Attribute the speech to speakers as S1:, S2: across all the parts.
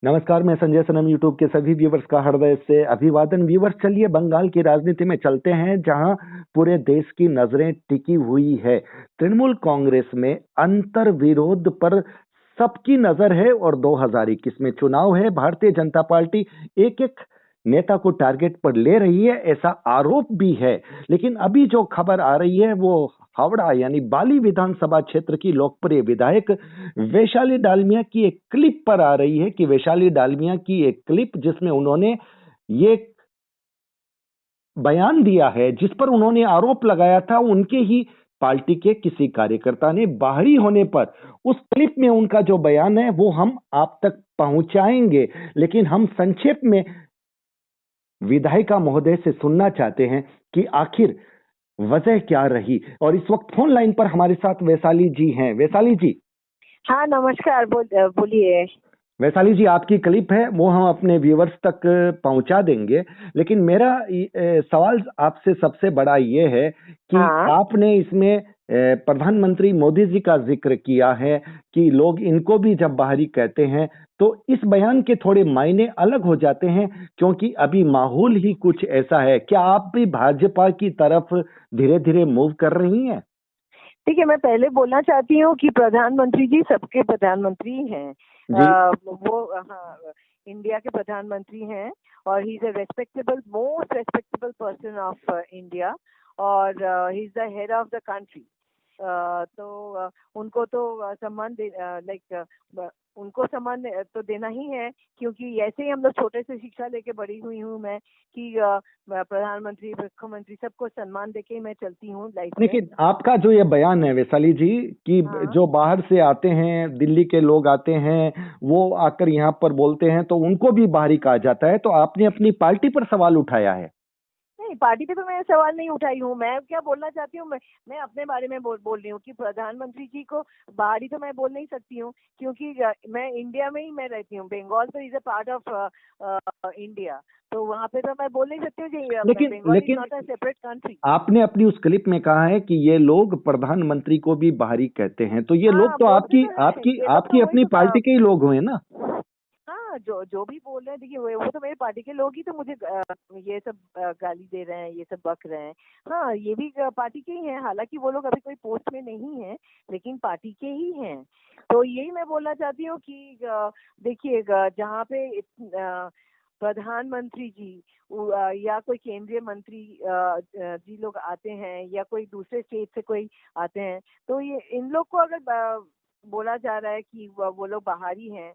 S1: नमस्कार, मैं संजय सनम। यूट्यूब के सभी व्यूवर्स का हृदय से अभिवादन। व्यूवर्स, चलिए बंगाल की राजनीति में चलते हैं, जहां पूरे देश की नजरें टिकी हुई है। तृणमूल कांग्रेस में अंतर विरोध पर सबकी नजर है और 2021 में चुनाव है। भारतीय जनता पार्टी एक एक नेता को टारगेट पर ले रही है, ऐसा आरोप भी है। लेकिन अभी जो खबर आ रही है वो हावड़ा यानी बाली विधानसभा क्षेत्र की लोकप्रिय विधायक वैशाली डालमिया की एक क्लिप पर आ रही है कि वैशाली डालमिया की एक क्लिप जिसमें उन्होंने ये बयान दिया है, जिस पर उन्होंने आरोप लगाया था उनके ही पार्टी के किसी कार्यकर्ता ने बाहरी होने पर। उस क्लिप में उनका जो बयान है वो हम आप तक पहुंचाएंगे, लेकिन हम संक्षेप में विधायिका महोदय से सुनना चाहते हैं कि आखिर वजह क्या रही। और इस वक्त फोन लाइन पर हमारे साथ वैशाली जी हैं। वैशाली जी।
S2: हाँ, नमस्कार। बोलिए।
S1: वैशाली जी, आपकी क्लिप है वो हम अपने व्यूवर्स तक पहुंचा देंगे, लेकिन मेरा सवाल आपसे सबसे बड़ा ये है कि
S2: हाँ।
S1: आपने इसमें प्रधानमंत्री मोदी जी का जिक्र किया है कि लोग इनको भी जब बाहरी कहते हैं तो इस बयान के थोड़े मायने अलग हो जाते हैं, क्योंकि अभी माहौल ही कुछ ऐसा है। क्या आप भी भाजपा की तरफ धीरे धीरे मूव कर रही हैं?
S2: ठीक है, मैं पहले बोलना चाहती हूँ कि प्रधानमंत्री जी सबके प्रधानमंत्री हैं।
S1: जी।
S2: वो हाँ, इंडिया के प्रधानमंत्री हैं और he is a respectable, most respectable person of India और he is the head of the country. उनको तो सम्मान लाइक उनको सम्मान तो देना ही है, क्योंकि ऐसे ही हम लोग छोटे से शिक्षा लेके बड़ी हुई हूँ मैं कि प्रधानमंत्री, मुख्यमंत्री सबको सम्मान देके ही मैं चलती हूँ लाइफ में।
S1: लेकिन आपका जो ये बयान है वैशाली जी कि
S2: हाँ।
S1: जो बाहर से आते हैं, दिल्ली के लोग आते हैं, वो आकर यहाँ पर बोलते हैं तो उनको भी बाहरी कहा जाता है, तो आपने अपनी पार्टी पर सवाल उठाया है।
S2: नहीं, पार्टी पे तो मैं सवाल नहीं उठाई हूँ। मैं क्या बोलना चाहती हूँ, मैं अपने बारे में बोल रही हूँ कि प्रधानमंत्री जी को बाहरी तो मैं बोल नहीं सकती हूँ, क्योंकि मैं इंडिया में ही मैं रहती हूँ। बंगाल तो is a part of India, तो वहाँ पे तो मैं बोल नहीं सकती हूँ कि
S1: लेकिन
S2: बंगाल इज
S1: लेकिन
S2: नॉट अ सेपरेट कंट्री।
S1: आपने अपनी उस क्लिप में कहा है कि ये लोग प्रधानमंत्री को भी बाहरी कहते हैं, तो ये लोग
S2: हाँ,
S1: तो
S2: बोलते
S1: आपकी
S2: तो है
S1: आपकी
S2: ये लोग,
S1: आपकी
S2: तो वही
S1: अपनी
S2: तो
S1: पार्टी के ही लोग हुए ना।
S2: हाँ, जो जो भी बोल रहे हैं, देखिए वो तो मेरे पार्टी के लोग ही तो मुझे ये सब गाली दे रहे हैं, ये सब बक रहे हैं। हाँ, ये भी पार्टी के ही हैं, हालांकि वो लोग अभी कोई पोस्ट में नहीं है, लेकिन पार्टी के ही हैं। तो यही मैं बोलना चाहती हूँ कि देखिए, जहाँ पे प्रधानमंत्री जी या कोई केंद्रीय मंत्री जी लोग आते हैं, या कोई दूसरे स्टेट से कोई आते हैं, तो ये इन लोग को अगर बोला जा रहा है कि वो लोग बाहरी हैं,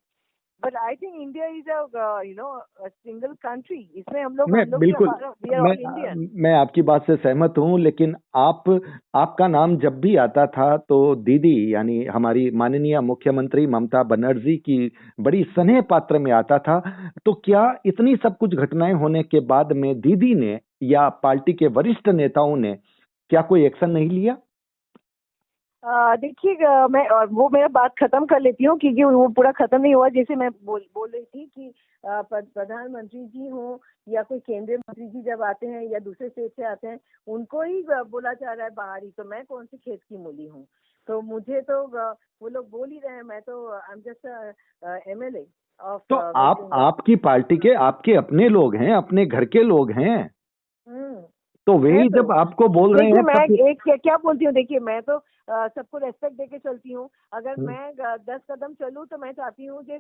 S2: but I think India is a single country. इसमें हम लोग
S1: मैं
S2: भी
S1: बिल्कुल
S2: वी आर
S1: मैं
S2: ऑल इंडियन।
S1: मैं आपकी बात से सहमत हूं, लेकिन आपका नाम जब भी आता था तो दीदी यानी हमारी माननीय मुख्यमंत्री ममता बनर्जी की बड़ी स्नेह पात्र में आता था। तो क्या इतनी सब कुछ घटनाएं होने के बाद में दीदी ने या पार्टी के वरिष्ठ नेताओं ने क्या कोई एक्शन नहीं लिया?
S2: देखिए, मैं और वो मेरा बात खत्म कर लेती हूँ, क्योंकि वो पूरा खत्म नहीं हुआ। जैसे मैं बोल रही थी कि प्रधानमंत्री जी हो या कोई केंद्रीय मंत्री जी जब आते हैं या दूसरे स्टेट से आते हैं, उनको ही बोला जा रहा है बाहरी। तो मैं कौन सी खेत की मूली हूँ? तो मुझे तो वो लोग बोल ही रहे हैं। मैं तो I am just MLA of
S1: तो
S2: वेस्ट
S1: आप
S2: बंगाल।
S1: आपकी पार्टी के आपके अपने लोग हैं, अपने घर के लोग हैं,
S2: हम्म।
S1: तो
S2: है
S1: वही
S2: तो
S1: जब आपको बोल रहे
S2: देखिए,
S1: हैं
S2: मैं
S1: तब।
S2: एक क्या बोलती हूँ, देखिए मैं तो सबको रेस्पेक्ट देके चलती हूँ। अगर मैं 10 कदम चलूँ तो मैं चाहती हूँ कि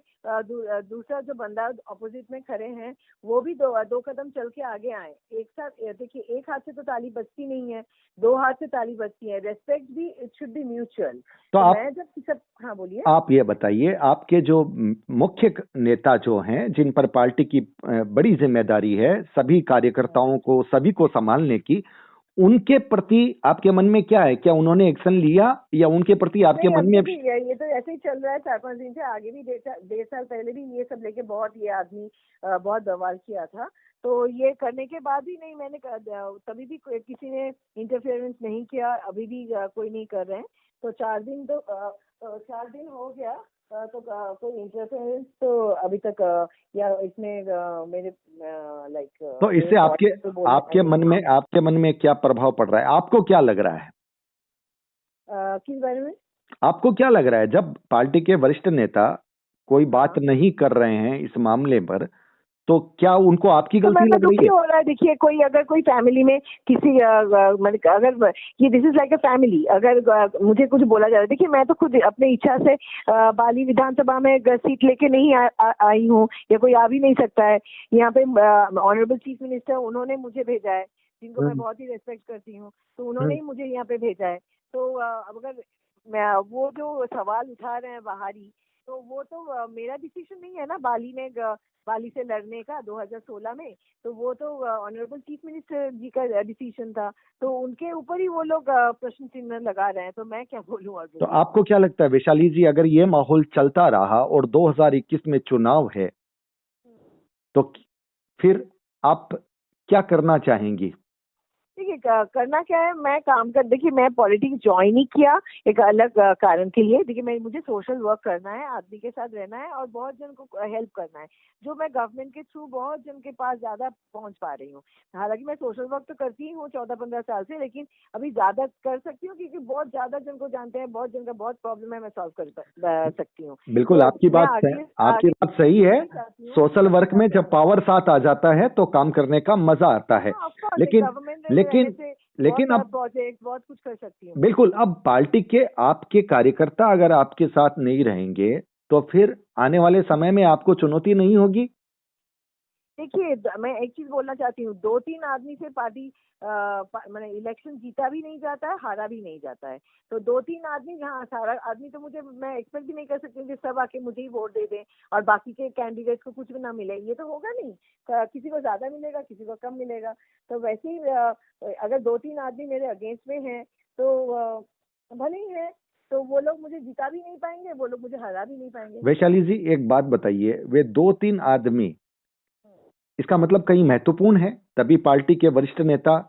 S2: दूसरा जो बंदा अपोजिट में खड़े हैं, वो भी दो कदम चल के आगे आए। एक साथ देखिए, एक हाथ से तो ताली बजती नहीं है, दो हाथ से ताली बजती है। रेस्पेक्ट भी, इट शुड बी म्यूचुअल।
S1: तो
S2: तो
S1: आप
S2: मैं जब सब, हाँ बोलिए।
S1: आप ये बताइए, आपके जो मुख्य नेता जो हैं, जिन पर पार्टी की बड़ी जिम्मेदारी है सभी कार्यकर्ताओं को, सभी को संभालने की, उनके प्रति आपके मन में क्या है? क्या उन्होंने एक्शन लिया या उनके प्रति आपके
S2: नहीं,
S1: मन में
S2: अभी भी ये तो ऐसे ही चल रहा है। 4-5 दिन से, आगे भी 1.5 साल पहले भी ये सब लेके बहुत ये आदमी बहुत बवाल किया था। तो ये करने के बाद भी नहीं, मैंने तभी भी किसी ने इंटरफेरेंस नहीं किया। अभी भी कोई नहीं कर रहे हैं। तो 4 दिन हो गया। तो कोई इंटरफेरेंस तो अभी तक या इसमें मेरे लाइक
S1: तो इससे आपके मन में क्या प्रभाव पड़ रहा है? आपको क्या लग रहा है?
S2: किस बारे में?
S1: आपको क्या लग रहा है जब पार्टी के वरिष्ठ नेता कोई बात नहीं कर रहे हैं इस मामले पर, तो क्या उनको आपकी
S2: तो
S1: गलती
S2: मैं
S1: लग रही
S2: दुखी
S1: है?
S2: हो रहा है। देखिए, अगर कोई फैमिली में किसी मतलब अगर ये this is like a family, अगर मुझे कुछ बोला जा रहा है, देखिए मैं तो खुद अपने इच्छा से बाली विधानसभा में सीट लेके नहीं आई हूँ, या कोई आ भी नहीं सकता है। यहाँ पे ऑनरेबल चीफ मिनिस्टर उन्होंने मुझे भेजा है, जिनको मैं बहुत ही रेस्पेक्ट करती हूँ, तो उन्होंने ही मुझे यहाँ पे भेजा है। तो अब अगर वो जो सवाल उठा रहे हैं बाहरी, तो वो तो मेरा डिसीजन नहीं है ना, बाली से लड़ने का 2016 में। तो वो तो ऑनरेबल चीफ मिनिस्टर जी का डिसीजन था, तो उनके ऊपर ही वो लोग प्रश्न चिन्ह लगा रहे हैं, तो मैं क्या बोलूं
S1: तो
S2: आगे।
S1: आपको क्या लगता है वैशाली जी, अगर ये माहौल चलता रहा और 2021 में चुनाव है, तो फिर आप क्या करना चाहेंगी?
S2: देखिए, करना क्या है, मैं काम कर, देखिए मैं पॉलिटिक्स ज्वाइन ही किया एक अलग कारण के लिए। देखिए मुझे सोशल वर्क करना है, आदमी के साथ रहना है और बहुत जन को हेल्प करना है, जो मैं गवर्नमेंट के थ्रू बहुत जन के पास ज्यादा पहुंच पा रही हूँ। हालांकि मैं सोशल वर्क तो करती ही हूँ 14-15 साल से, लेकिन अभी ज्यादा कर सकती हूँ क्योंकि बहुत ज्यादा जन को जानते हैं, बहुत जन का बहुत प्रॉब्लम है, मैं सॉल्व कर सकती हूँ।
S1: बिल्कुल,
S2: तो
S1: आपकी
S2: मैं
S1: बात
S2: आगे
S1: आपकी
S2: आगे
S1: बात सही है।
S2: भी चाहती हूँ कि
S1: सोशल
S2: सबके
S1: वर्क
S2: साथ
S1: में जब
S2: रहना।
S1: पावर साथ आ जाता है तो काम करने का मजा आता है।
S2: हाँ, ऑफ कोर्स, एक
S1: लेकिन
S2: गवर्नमेंट में रहने
S1: लेकिन
S2: से बहुत
S1: लेकिन
S2: सारा
S1: अब
S2: प्रोजेक्ट, बहुत कुछ कर सकती हूँ मैं।
S1: बिल्कुल, अब पार्टी के आपके कार्यकर्ता अगर आपके साथ नहीं रहेंगे, तो फिर आने वाले समय में आपको चुनौती नहीं होगी?
S2: देखिए, मैं एक चीज बोलना चाहती हूँ, 2-3 आदमी से पार्टी मैंने इलेक्शन जीता भी नहीं जाता है, हारा भी नहीं जाता है। तो 2-3 आदमी, हाँ सारा आदमी तो मुझे, मैं एक्सपेक्ट भी नहीं कर सकती हूँ कि सब आके मुझे ही वोट दे दें और बाकी के कैंडिडेट को कुछ भी ना मिले, ये तो होगा नहीं। किसी को ज्यादा मिलेगा, किसी को कम मिलेगा। तो वैसे ही अगर 2-3 आदमी मेरे अगेंस्ट में हैं, तो भले ही है, तो वो लोग मुझे जिता भी नहीं पाएंगे, वो लोग मुझे हरा भी नहीं पाएंगे।
S1: वैशाली जी, एक बात बताइए, वे 2-3 आदमी, इसका मतलब कहीं महत्वपूर्ण है, तभी पार्टी के वरिष्ठ नेता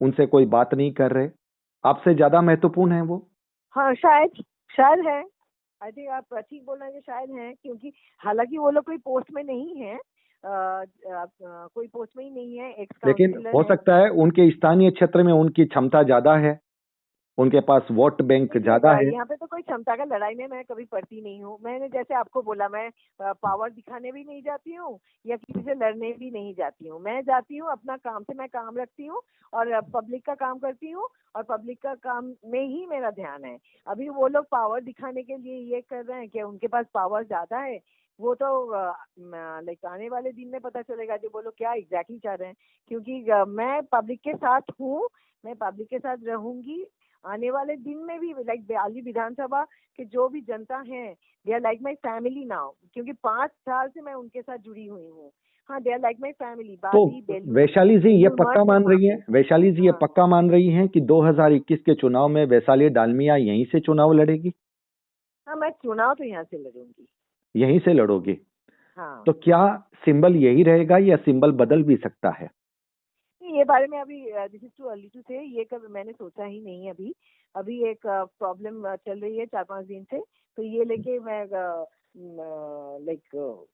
S1: उनसे कोई बात नहीं कर रहे? आपसे ज्यादा महत्वपूर्ण है वो?
S2: हाँ, शायद शायद है। आई थिंक आप ठीक बोल रहे हैं कि शायद है, क्योंकि हालांकि वो लोग कोई पोस्ट में नहीं है, कोई पोस्ट में ही नहीं है, एक्स
S1: लेकिन
S2: काउंसिलर
S1: हो
S2: है।
S1: सकता है उनके स्थानीय क्षेत्र में उनकी क्षमता ज्यादा है, उनके पास वोट बैंक
S2: देखिए,
S1: ज्यादा है।
S2: यहाँ पे तो कोई क्षमता का लड़ाई में मैं कभी पड़ती नहीं हूँ। मैंने जैसे आपको बोला, मैं पावर दिखाने भी नहीं जाती हूँ या किसी से लड़ने भी नहीं जाती हूँ। मैं जाती हूँ अपना काम से, मैं काम रखती हूँ और पब्लिक का काम करती हूँ, और पब्लिक का काम में ही मेरा ध्यान है। अभी वो लोग पावर दिखाने के लिए ये कर रहे हैं कि उनके पास पावर ज्यादा है, वो तो लाइक आने वाले दिन में पता चलेगा कि वो लोग क्या एग्जैक्टली चाह रहे हैं। क्योंकि मैं पब्लिक के साथ हूँ, मैं पब्लिक के साथ रहूंगी आने वाले दिन में भी। लाइक बयाली विधानसभा के जो भी जनता है, they are like my family now, क्योंकि 5 साल से मैं उनके साथ जुड़ी हुई हूँ। हाँ, they are like my family.
S1: तो
S2: बाली, बेलूर,
S1: वैशाली जी ये
S2: बेलूर
S1: पक्का
S2: मठ है
S1: मान
S2: वहाँ
S1: रही
S2: पे।
S1: हैं, वैशाली जी ये
S2: हाँ
S1: पक्का मान रही हैं कि 2021 के चुनाव में वैशाली डालमिया यहीं से चुनाव लड़ेगी?
S2: हाँ, मैं चुनाव तो यहाँ से लड़ूंगी।
S1: यहीं से लड़ोगी?
S2: हाँ,
S1: तो क्या सिंबल यही रहेगा या सिंबल बदल भी सकता है?
S2: नहीं, ये बारे में अभी this is too early to say, ये कभी मैंने सोचा ही नहीं अभी। अभी एक प्रॉब्लम चल रही है 4-5 दिन से, तो ये लेके मैं लाइक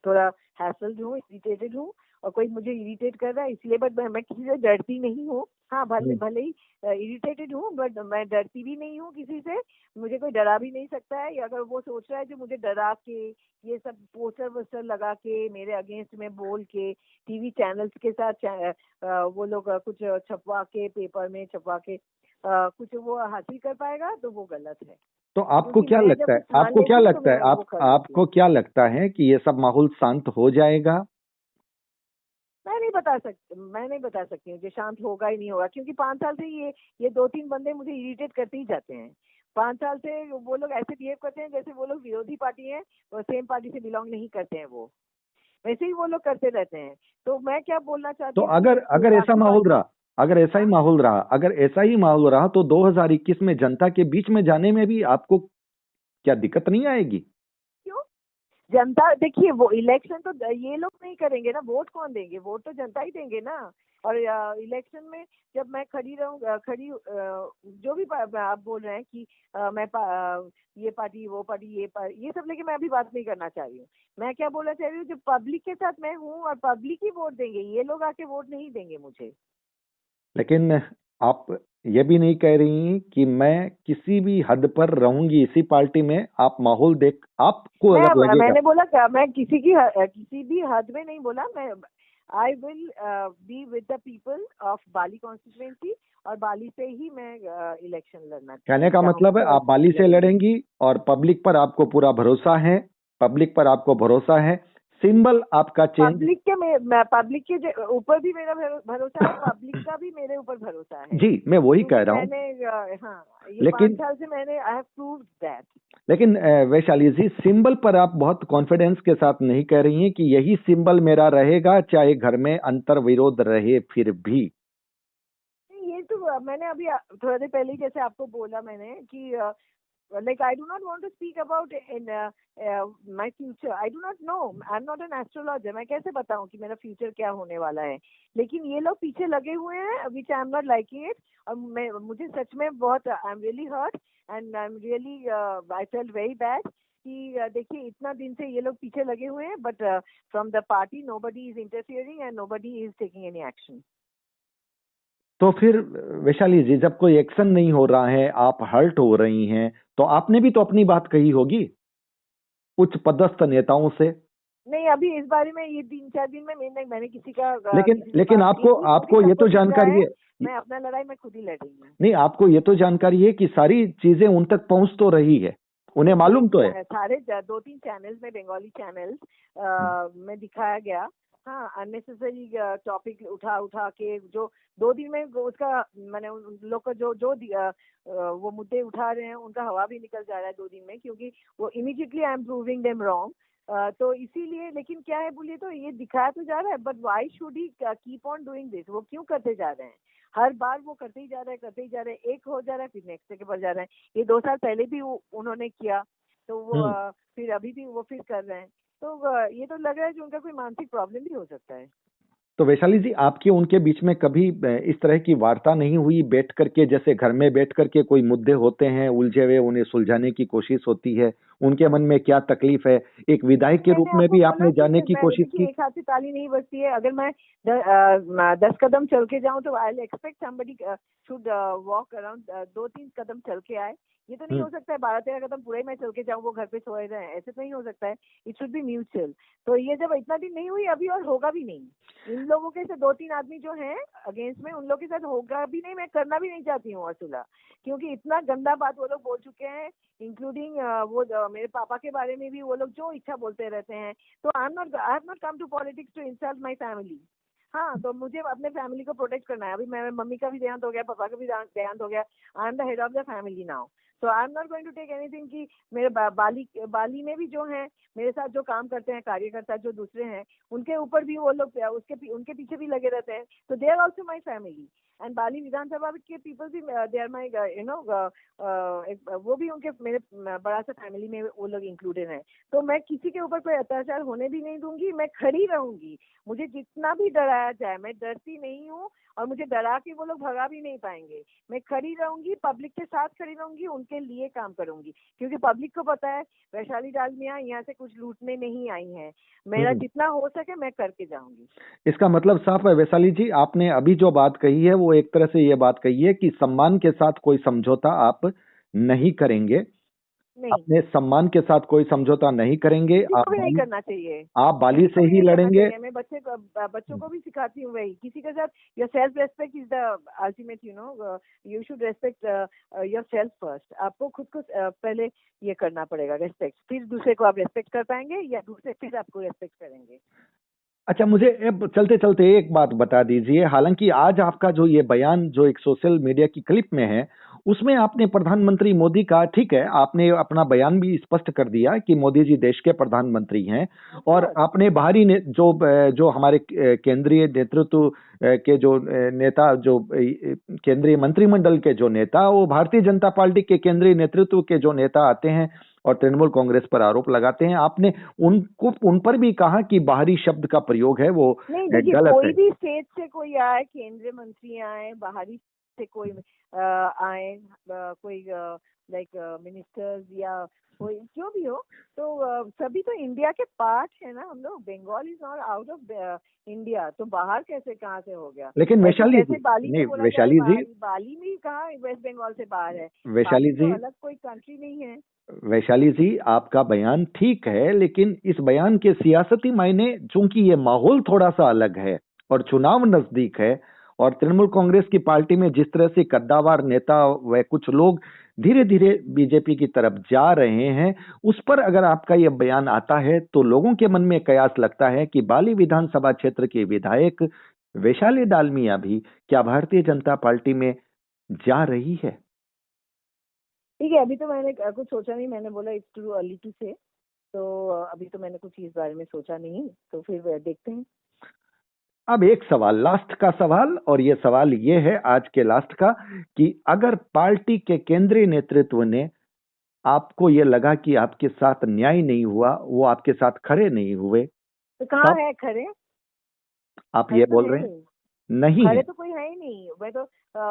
S2: थोड़ा हैसल्ड हूँ, इरिटेटेड हूँ, और कोई मुझे इरिटेट कर रहा है इसलिए। बट मैं किसी से डरती नहीं हूँ। हाँ, भले
S1: हम्म।
S2: भले ही इरिटेटेड हूँ, बट मैं डरती भी नहीं हूँ किसी से। मुझे कोई डरा भी नहीं सकता है। या अगर वो सोच रहा है जो मुझे डरा के, ये सब पोस्टर वोस्टर लगा के, मेरे अगेंस्ट में बोल के, टीवी चैनल्स के साथ वो लोग कुछ छपवा के, पेपर में छपवा के कुछ वो हासिल कर पाएगा, तो वो गलत है।
S1: तो आपको
S2: क्योंकि
S1: क्या
S2: मैं जब
S1: लगता है,
S2: कुछ ठान
S1: आपको क्या
S2: लेती हूँ तो
S1: लगता
S2: मैं
S1: है,
S2: वो कर लेती
S1: आपको
S2: हूँ।
S1: क्या लगता है कि ये सब माहौल शांत हो जाएगा?
S2: मैं नहीं बता सकती हूँ कि शांत होगा ही नहीं होगा, क्योंकि 5 साल से ये 2-3 बंदे मुझे इरिटेट करते ही जाते हैं। 5 साल से वो लोग ऐसे बिहेव करते हैं जैसे वो लोग विरोधी पार्टी है और सेम पार्टी से बिलोंग नहीं करते हैं। वो वैसे ही वो लोग करते रहते हैं। तो मैं क्या बोलना
S1: तो
S2: चाहती हूँ
S1: अगर
S2: कि
S1: अगर ऐसा
S2: बाकी
S1: माहौल रहा, अगर ऐसा ही
S2: हाँ,
S1: माहौल रहा, अगर ऐसा ही माहौल रहा, तो 2021 में जनता के बीच में जाने में भी आपको क्या दिक्कत नहीं आएगी?
S2: क्यों? जनता, देखिए वो इलेक्शन तो ये लोग नहीं करेंगे ना, वोट कौन देंगे? वोट तो जनता ही देंगे ना। और इलेक्शन में जब मैं खड़ी रहूँ, जो भी आप बोल रहे हैं कि ये पार्टी, वो पार्टी, ये सब लेके मैं अभी बात नहीं करना चाह रही हूँ। मैं क्या बोलना चाह रही हूँ, जो पब्लिक के साथ मैं हूँ और पब्लिक ही वोट देंगे, ये लोग आके वोट नहीं देंगे मुझे।
S1: लेकिन आप ये भी नहीं कह रही हैं कि मैं किसी भी हद पर रहूंगी इसी पार्टी में, आप माहौल देख आपको अगर लगेगा।
S2: मैंने बोला क्या, मैं किसी भी हद में नहीं बोला। मैं I will be with the people of Bali constituency, और बाली से ही मैं इलेक्शन लड़ना
S1: कहने का मतलब है आप बाली से लड़ेंगी और पब्लिक पर आपको पूरा भरोसा है, पब्लिक पर आपको भरोसा है। सिंबल आपका चेंज,
S2: पब्लिक के ऊपर भी मेरा भरोसा है, पब्लिक का भी मेरे ऊपर भरोसा है।
S1: जी मैं वही कह रहा हूँ।
S2: मैंने हाँ, ये
S1: लेकिन
S2: 5 साल से मैंने आई हैव प्रूव्ड दैट।
S1: लेकिन वैशाली जी, सिंबल पर आप बहुत कॉन्फिडेंस के साथ नहीं कह रही हैं कि यही सिंबल मेरा रहेगा चाहे घर में अंतर विरोध रहे फिर भी।
S2: ये तो मैंने अभी थोड़ा देर पहले जैसे आपको बोला मैंने कि like I do not want to speak about in my future. I do not know. I'm not an astrologer. मैं कैसे बताऊं कि मेरा फ्यूचर क्या होने वाला है। लेकिन ये लोग पीछे लगे हुए हैं, which I'm not liking it। और मुझे सच में बहुत I'm really hurt and I'm really I felt very bad कि देखिए इतना दिन से ये लोग पीछे लगे हुए हैं, but from the party nobody is interfering and nobody is taking any action।
S1: तो फिर वैशाली जी, जब कोई एक्शन नहीं हो रहा है, आप हर्ट हो रही हैं, तो आपने भी तो अपनी बात कही होगी उच्च पदस्थ नेताओं से।
S2: नहीं, अभी इस बारे में ये 3-4 दिन में मैंने किसी का
S1: लेकिन आपको ये तो जानकारी है,
S2: मैं अपना लड़ाई मैं खुद ही लड़ रही हूँ।
S1: नहीं आपको ये तो जानकारी है कि सारी चीजें उन तक पहुंच तो रही है, उन्हें मालूम तो है।
S2: सारे 2-3 चैनल्स में, बंगाली चैनल्स में दिखाया गया। हाँ, अननेसेसरी टॉपिक उठा के जो 2 दिन में उसका मैंने उन लोग का जो वो मुद्दे उठा रहे हैं उनका हवा भी निकल जा रहा है 2 दिन में, क्योंकि वो immediately I am proving them wrong. तो इसीलिए, लेकिन क्या है बोलिए तो ये दिखाया तो जा रहा है, but why should he keep on doing this? वो क्यों करते जा रहे हैं? हर बार वो करते ही जा रहे हैं, एक हो जा रहा है फिर नेक्स्ट के पर जा रहे हैं। ये 2 साल पहले भी उन्होंने किया, तो वो फिर अभी भी वो फिर कर रहे हैं। तो ये तो लग रहा है कि उनका कोई मानसिक प्रॉब्लम भी हो सकता है।
S1: तो वैशाली जी, आपके उनके बीच में कभी इस तरह की वार्ता नहीं हुई बैठ करके, जैसे घर में बैठ करके कोई मुद्दे होते हैं उलझे हुए, उन्हें सुलझाने की कोशिश होती है, उनके मन में क्या तकलीफ है, एक विधायक के रूप में भी आपने जानने की कोशिश की?
S2: एक हाथ से ताली नहीं बजती है। अगर मैं 10 कदम चल के जाऊं तो I expect somebody should walk around 2-3 कदम चल के आए। ये तो नहीं हो सकता है 12-13 कदम पूरे मैं चल के जाऊं, वो घर पे सोए रहे, ऐसे तो नहीं हो सकता है। It should be mutual. तो ये जब इतना दिन नहीं हुई अभी, और होगा भी नहीं। इन लोगों के से 2-3 आदमी जो हैं अगेंस्ट में, उन लोगों के साथ होगा भी नहीं। मैं करना भी नहीं चाहती हूँ सुलह, क्योंकि इतना गंदा बात वो लोग बोल चुके हैं, इंक्लूडिंग वो मेरे पापा के बारे में भी वो लोग जो इच्छा बोलते रहते हैं। तो I have not come to politics to insult my family. हाँ, तो मुझे अपने फैमिली को प्रोटेक्ट करना है। अभी मेरे मम्मी का भी देहांत हो गया, पापा का भी देहांत हो गया। I am the head of the family now, so I am not going to take anything कि मेरे बाली में भी जो है मेरे साथ जो काम करते हैं कार्यकर्ता जो दूसरे हैं, उनके ऊपर भी वो लोग उनके पीछे भी लगे रहते हैं। तो they are also my family, and Bali विधानसभा के पीपल भी दे आर माई वो भी उनके मेरे बड़ा सा फैमिली में वो लोग इंक्लूडेड हैं। तो मैं किसी के ऊपर कोई अत्याचार होने भी नहीं दूंगी। मैं खड़ी रहूंगी, मुझे जितना भी डराया जाए मैं डरती नहीं हूँ, और मुझे डरा के वो लोग भगा भी नहीं पाएंगे। मैं खड़ी रहूंगी, पब्लिक के साथ खड़ी रहूंगी, उनके लिए काम करूंगी, क्योंकि पब्लिक को पता है वैशाली डालमिया यहाँ से कुछ लूटने नहीं आई है। मेरा जितना हो सके मैं करके जाऊंगी।
S1: इसका मतलब साफ है वैशाली जी, आपने अभी जो बात कही है वो एक तरह से ये बात कही है कि सम्मान के साथ कोई समझौता आप नहीं करेंगे। अपने सम्मान के साथ कोई समझौता नहीं करेंगे।
S2: आप नहीं करना चाहिए,
S1: आप बाली से ही लड़ेंगे।
S2: मैं बच्चों को भी सिखाती हूँ वही, किसी के साथ your self respect is the ultimate, you should respect your self first. आपको खुद को पहले ये करना पड़ेगा रेस्पेक्ट, फिर दूसरे को आप रेस्पेक्ट कर पाएंगे, या दूसरे फिर आपको रेस्पेक्ट करेंगे।
S1: अच्छा, मुझे अब चलते चलते एक बात बता दीजिए। हालांकि आज आपका जो ये बयान जो एक सोशल मीडिया की क्लिप में है, उसमें आपने प्रधानमंत्री मोदी का, ठीक है, आपने अपना बयान भी स्पष्ट कर दिया कि मोदी जी देश के प्रधानमंत्री हैं, और आपने बाहरी जो हमारे केंद्रीय नेतृत्व के जो नेता, जो केंद्रीय मंत्रिमंडल के जो नेता, वो भारतीय जनता पार्टी के केंद्रीय नेतृत्व के जो नेता आते हैं और तृणमूल कांग्रेस पर आरोप लगाते हैं, आपने उन पर भी कहा कि बाहरी शब्द का प्रयोग है वो गलत है।
S2: कोई भी स्टेट से कोई आए, केंद्रीय मंत्री आए, बाहरी से कोई आए, कोई लाइक मिनिस्टर्स या कोई जो भी हो, तो सभी तो इंडिया के पार्ट है ना हम लोग। Bengal is not out of India, तो बाहर कैसे कहाँ से हो गया?
S1: लेकिन वैशाली जी,
S2: जैसे बाली
S1: नहीं
S2: को बोला जाए
S1: वैशाली जी,
S2: बाली में कहाँ वेस्ट बंगाल से बाहर है?
S1: वैशाली
S2: बाली तो
S1: जी,
S2: अलग कोई कंट्री नहीं है।
S1: वैशाली जी, आपका बयान ठीक है, लेकिन इस बयान के सियासती मायने, चूंकि ये माहौल थोड़ा सा अलग है और चुनाव नजदीक है, और तृणमूल कांग्रेस की पार्टी में जिस तरह से कद्दावर नेता व कुछ लोग धीरे धीरे बीजेपी की तरफ जा रहे हैं, उस पर अगर आपका यह बयान आता है तो लोगों के मन में कयास लगता है कि बाली विधानसभा क्षेत्र की विधायक वैशाली डालमिया भी क्या भारतीय जनता पार्टी में जा रही है?
S2: ठीक है, अभी तो मैंने कुछ सोचा नहीं। मैंने बोला इट्स टू अर्ली टू से, तो अभी तो मैंने कुछ इस बारे में सोचा नहीं, तो फिर देखते हैं।
S1: अब एक सवाल, लास्ट का सवाल, और ये सवाल ये है आज के लास्ट का, कि अगर पार्टी के केंद्रीय नेतृत्व ने आपको ये लगा कि आपके साथ न्याय नहीं हुआ, वो आपके साथ खड़े नहीं हुए,
S2: तो कहाँ
S1: तब
S2: है खड़े?
S1: आप
S2: खड़े
S1: ये
S2: तो
S1: बोल
S2: है
S1: रहे हैं
S2: नहीं,
S1: नहीं है?
S2: खड़े तो कोई है ही नहीं। मैं तो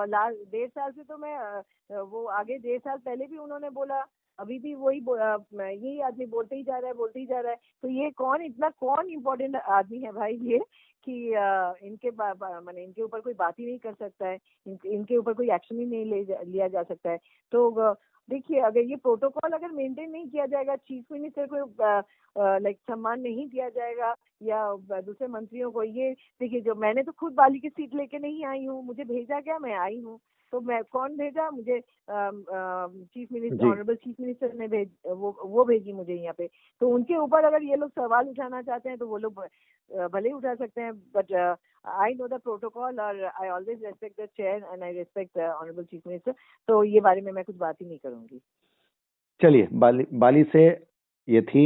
S2: लास्ट 1.5 साल से तो मैं वो आगे 1.5 साल पहले भी उन्होंने बोला, अभी भी वही यही आदमी बोलते ही जा रहा है, बोलते ही जा रहा है। तो ये कौन इम्पोर्टेंट आदमी है भाई ये, कि माने इनके ऊपर कोई बात ही नहीं कर सकता है, इनके ऊपर कोई एक्शन ही नहीं लिया जा सकता है। तो देखिए, अगर ये प्रोटोकॉल अगर मेंटेन नहीं किया जाएगा, चीफ मिनिस्टर को लाइक सम्मान नहीं दिया जाएगा, या दूसरे मंत्रियों को, ये देखिए, जो मैंने तो खुद बाली की सीट लेके नहीं आई हूँ, मुझे भेजा गया, मैं आई हूँ। तो मैं कौन भेजा मुझे? चीफ मिनिस्टर,
S1: जी,
S2: ऑनरेबल चीफ मिनिस्टर ने वो भेजी मुझे यहाँ पे। तो उनके ऊपर अगर ये लोग सवाल उठाना चाहते हैं तो वो लोग भले ही उठा सकते हैं, but I know the protocol, और I always respect the chair and I respect honourable chief minister. तो ये बारे में मैं कुछ बात ही नहीं करूंगी।
S1: चलिए, बाली से ये थी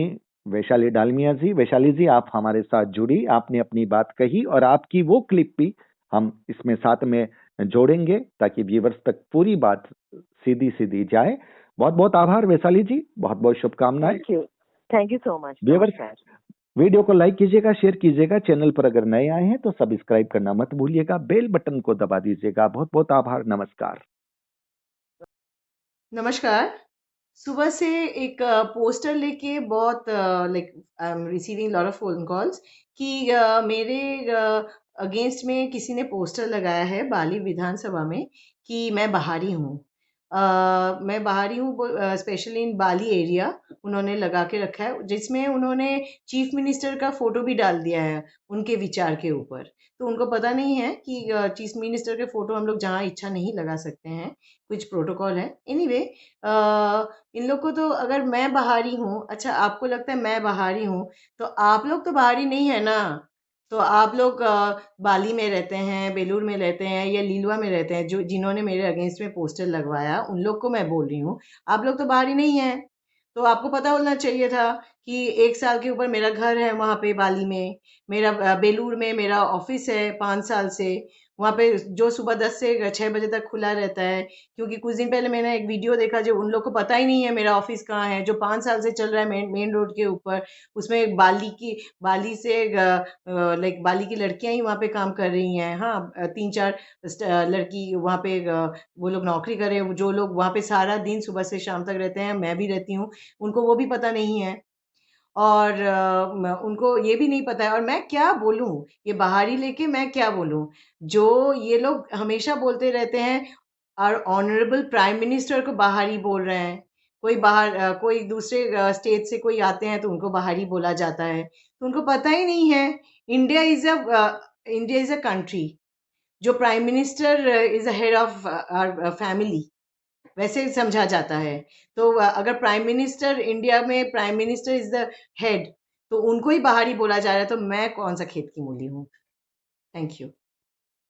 S1: वैशाली डालमिया जी। वैशाली जी, आप हमारे साथ जुड़ी, आपने अपनी बात कही, और आपकी वो क्लिप भी हम इसमें साथ में जोड़ेंगे ताकि व्यूवर्स तक पूरी बात सीधी सीधी जाए। बहुत बहुत आभार वैशाली जी, बहुत बहुत शुभकामनाएं।
S2: Thank you so much.
S1: Viewers, video को लाइक कीजिएगा, शेयर कीजिएगा, चैनल पर अगर नए आए हैं तो सब्सक्राइब करना मत भूलिएगा, बेल बटन को दबा दीजिएगा। बहुत बहुत आभार, नमस्कार।
S3: नमस्कार। सुबह से एक पोस्टर लेके बहुत like I am receiving lot of phone calls कि मेरे अगेंस्ट में किसी ने पोस्टर लगाया है बाली विधानसभा में कि मैं बाहरी हूँ। मैं बाहरी हूँ स्पेशली इन बाली एरिया उन्होंने लगा के रखा है, जिसमें उन्होंने चीफ मिनिस्टर का फोटो भी डाल दिया है उनके विचार के ऊपर। तो उनको पता नहीं है कि चीफ मिनिस्टर के फोटो हम लोग जहाँ इच्छा नहीं लगा सकते हैं, कुछ प्रोटोकॉल है। एनीवे इन लोग को तो, अगर मैं बाहरी हूँ, अच्छा आपको लगता है मैं बाहरी हूँ, तो आप लोग तो बाहरी नहीं है ना। तो आप लोग बाली में रहते हैं, बेलूर में रहते हैं, या लीलुआ में रहते हैं, जो जिन्होंने मेरे अगेंस्ट में पोस्टर लगवाया, उन लोग को मैं बोल रही हूँ। आप लोग तो बाहरी नहीं है, तो आपको पता होना चाहिए था कि 1 साल के ऊपर मेरा घर है वहाँ पे बाली में, मेरा बेलूर में मेरा ऑफिस है 5 साल से, वहाँ पे जो सुबह 10 से 6 बजे तक खुला रहता है। क्योंकि कुछ दिन पहले मैंने एक वीडियो देखा, जो उन लोग को पता ही नहीं है मेरा ऑफिस कहाँ है, जो 5 साल से चल रहा है मेन रोड के ऊपर। उसमें एक बाली से लाइक बाली की लड़कियां ही वहाँ पे काम कर रही हैं। हाँ, 3-4 लड़की वहाँ पे वो लोग नौकरी कर रहे हैं, जो लोग वहाँ पे सारा दिन सुबह से शाम तक रहते हैं, मैं भी रहती हूँ, उनको वो भी पता नहीं है। और उनको ये भी नहीं पता है, और मैं क्या बोलूं, ये बाहरी लेके मैं क्या बोलूं। जो ये लोग हमेशा बोलते रहते हैं, और ऑनरेबल प्राइम मिनिस्टर को बाहरी बोल रहे हैं। कोई दूसरे स्टेट से कोई आते हैं तो उनको बाहरी बोला जाता है, तो उनको पता ही नहीं है। इंडिया इज अ कंट्री, जो prime minister is a head of our family, वैसे समझा जाता है। तो अगर इंडिया में prime minister is the head, तो उनको ही बाहरी बोला जा रहा है, तो मैं कौन सा खेत की मूली हूँ। Thank you.